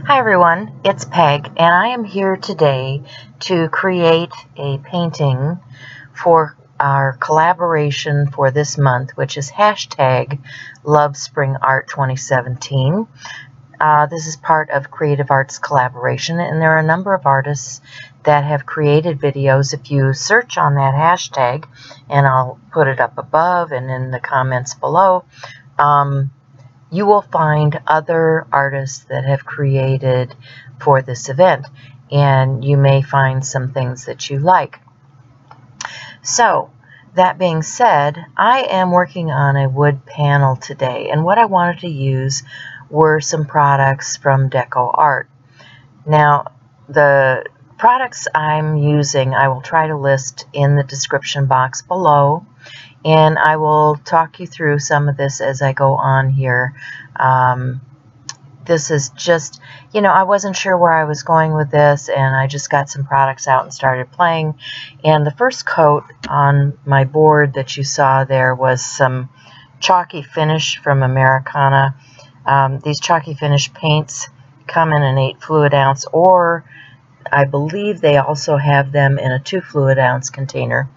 Hi everyone, it's Peg, and I am here today to create a painting for our collaboration for this month, which is hashtag Love Spring Art 2017. This is part of Creative Arts Collaboration, and there are a number of artists that have created videos. If you search on that hashtag, and I'll put it up above and in the comments below, you will find other artists that have created for this event, and you may find some things that you like. So, that being said, I am working on a wood panel today, and what I wanted to use were some products from DecoArt. Now, the products I'm using, I will try to list in the description box below, and I will talk you through some of this as I go on here. This is just, I wasn't sure where I was going with this, and I just got some products out and started playing. And the first coat on my board that you saw there was some Chalky finish from Americana. These Chalky finish paints come in an 8 fluid ounce, or I believe they also have them in a 2 fluid ounce container.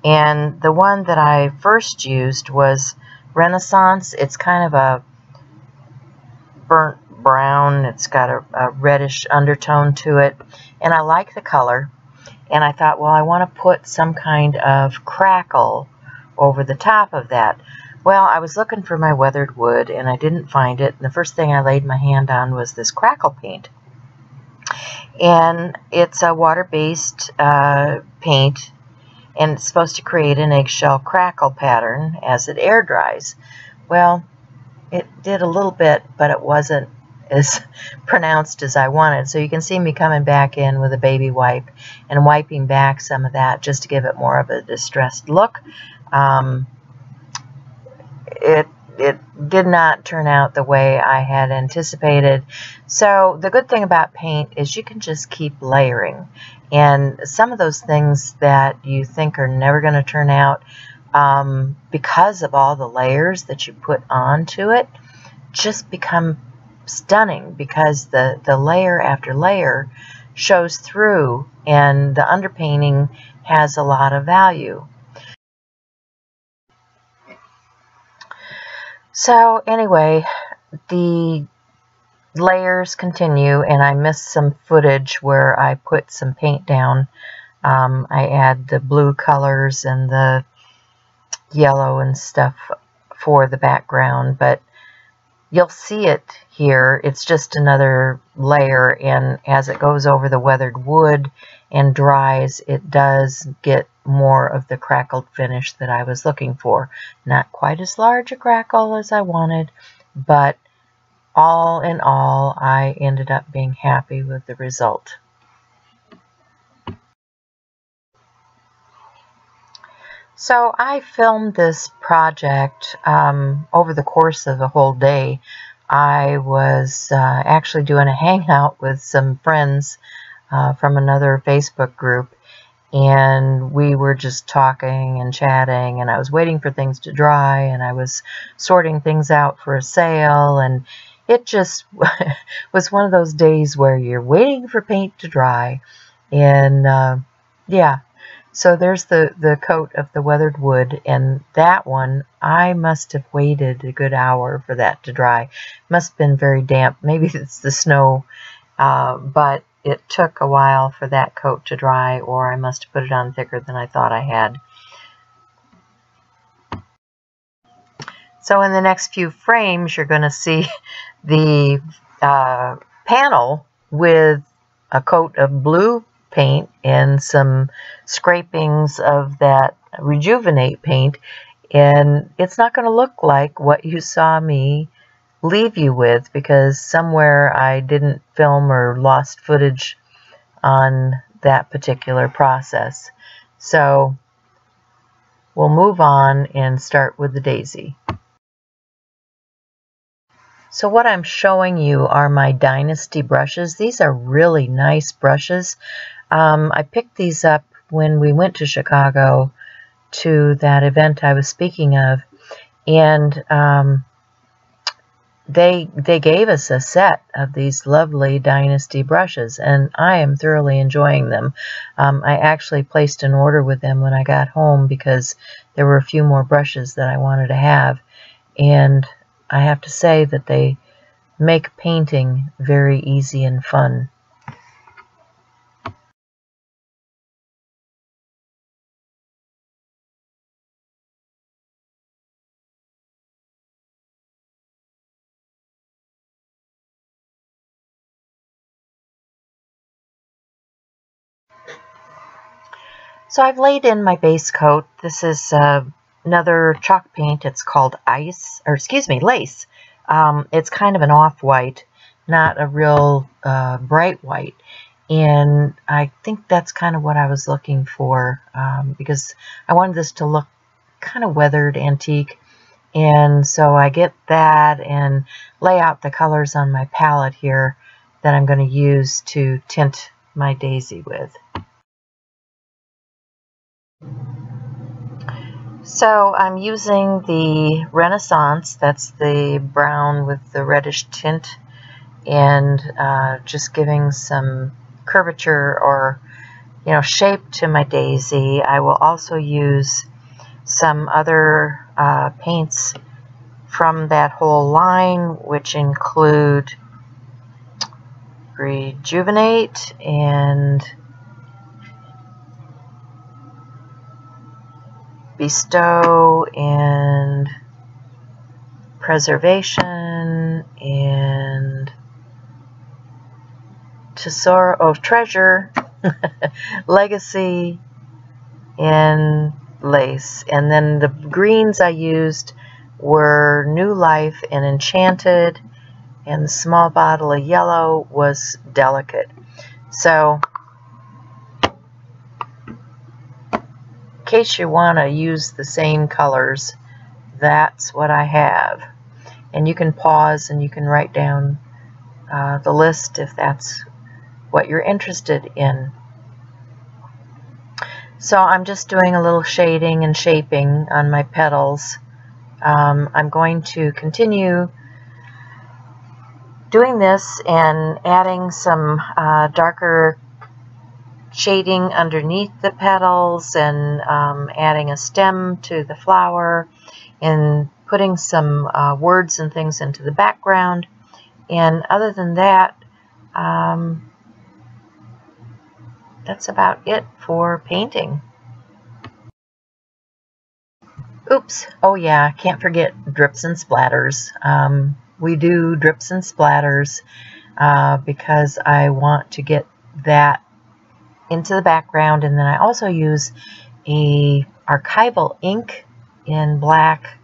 And the one that I first used was Renaissance. It's kind of a burnt brown. It's got a reddish undertone to it, and I like the color. And I thought, well, I want to put some kind of crackle over the top of that. Well, I was looking for my weathered wood, and I didn't find it. And the first thing I laid my hand on was this Crackle Paint. And it's a water-based paint, and it's supposed to create an eggshell crackle pattern as it air dries. Well, it did a little bit, but it wasn't as pronounced as I wanted. So you can see me coming back in with a baby wipe and wiping back some of that just to give it more of a distressed look. It did not turn out the way I had anticipated. So the good thing about paint is you can just keep layering. And some of those things that you think are never going to turn out, because of all the layers that you put onto it, just become stunning, because the layer after layer shows through, and the underpainting has a lot of value. So anyway, the layers continue, and I missed some footage where I put some paint down. I add the blue colors and the yellow and stuff for the background, but you'll see it here. It's just another layer, and as it goes over the weathered wood and dries, it does get more of the crackled finish that I was looking for. Not quite as large a crackle as I wanted, but all in all, I ended up being happy with the result. So I filmed this project over the course of a whole day. I was actually doing a hangout with some friends from another Facebook group, and we were just talking and chatting, and I was waiting for things to dry, and I was sorting things out for a sale, and it just was one of those days where you're waiting for paint to dry. And yeah, so there's the coat of the weathered wood, and that one, I must have waited a good hour for that to dry. Must have been very damp. Maybe it's the snow, but it took a while for that coat to dry, or I must have put it on thicker than I thought I had. So in the next few frames, you're going to see the panel with a coat of blue paint and some scrapings of that Rejuvenate paint, and it's not going to look like what you saw me leave you with, because somewhere I didn't film or lost footage on that particular process. So we'll move on and start with the daisy. So what I'm showing you are my Dynasty brushes. These are really nice brushes. I picked these up when we went to Chicago to that event I was speaking of, and they gave us a set of these lovely Dynasty brushes, and I am thoroughly enjoying them. I actually placed an order with them when I got home because there were a few more brushes that I wanted to have, and I have to say that they make painting very easy and fun. So I've laid in my base coat. This is another chalk paint. It's called Lace. It's kind of an off-white, not a real bright white. And I think that's kind of what I was looking for, because I wanted this to look kind of weathered, antique. And so I get that and lay out the colors on my palette here that I'm going to use to tint my daisy with. So I'm using the Renaissance, that's the brown with the reddish tint, and just giving some curvature or shape to my daisy. I will also use some other paints from that whole line, which include Rejuvenate and Bestow and Preservation and Treasure, Legacy, and Lace. And then the greens I used were New Life and Enchanted, and the small bottle of yellow was Delicate. So in case you want to use the same colors, that's what I have. And you can pause and you can write down the list if that's what you're interested in. So I'm just doing a little shading and shaping on my petals. I'm going to continue doing this and adding some darker shading underneath the petals, and adding a stem to the flower, and putting some words and things into the background. And other than that, that's about it for painting. Oops, oh yeah, can't forget drips and splatters. We do drips and splatters because I want to get that into the background, and then I also use a archival ink in black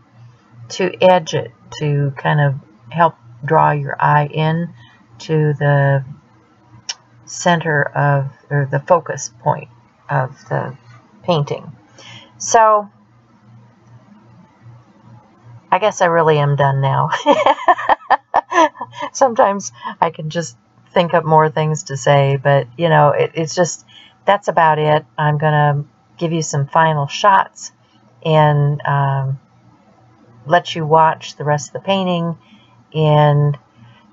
to edge it, to kind of help draw your eye in to the center of, or the focus point of the painting. So I guess I really am done now. Sometimes I can just think up more things to say, but it's just, that's about it. I'm gonna give you some final shots and let you watch the rest of the painting. And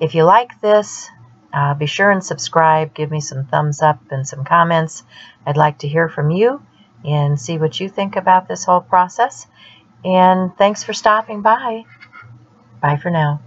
if you like this, be sure and subscribe. Give me some thumbs up and some comments. I'd like to hear from you and see what you think about this whole process. And thanks for stopping by. Bye for now.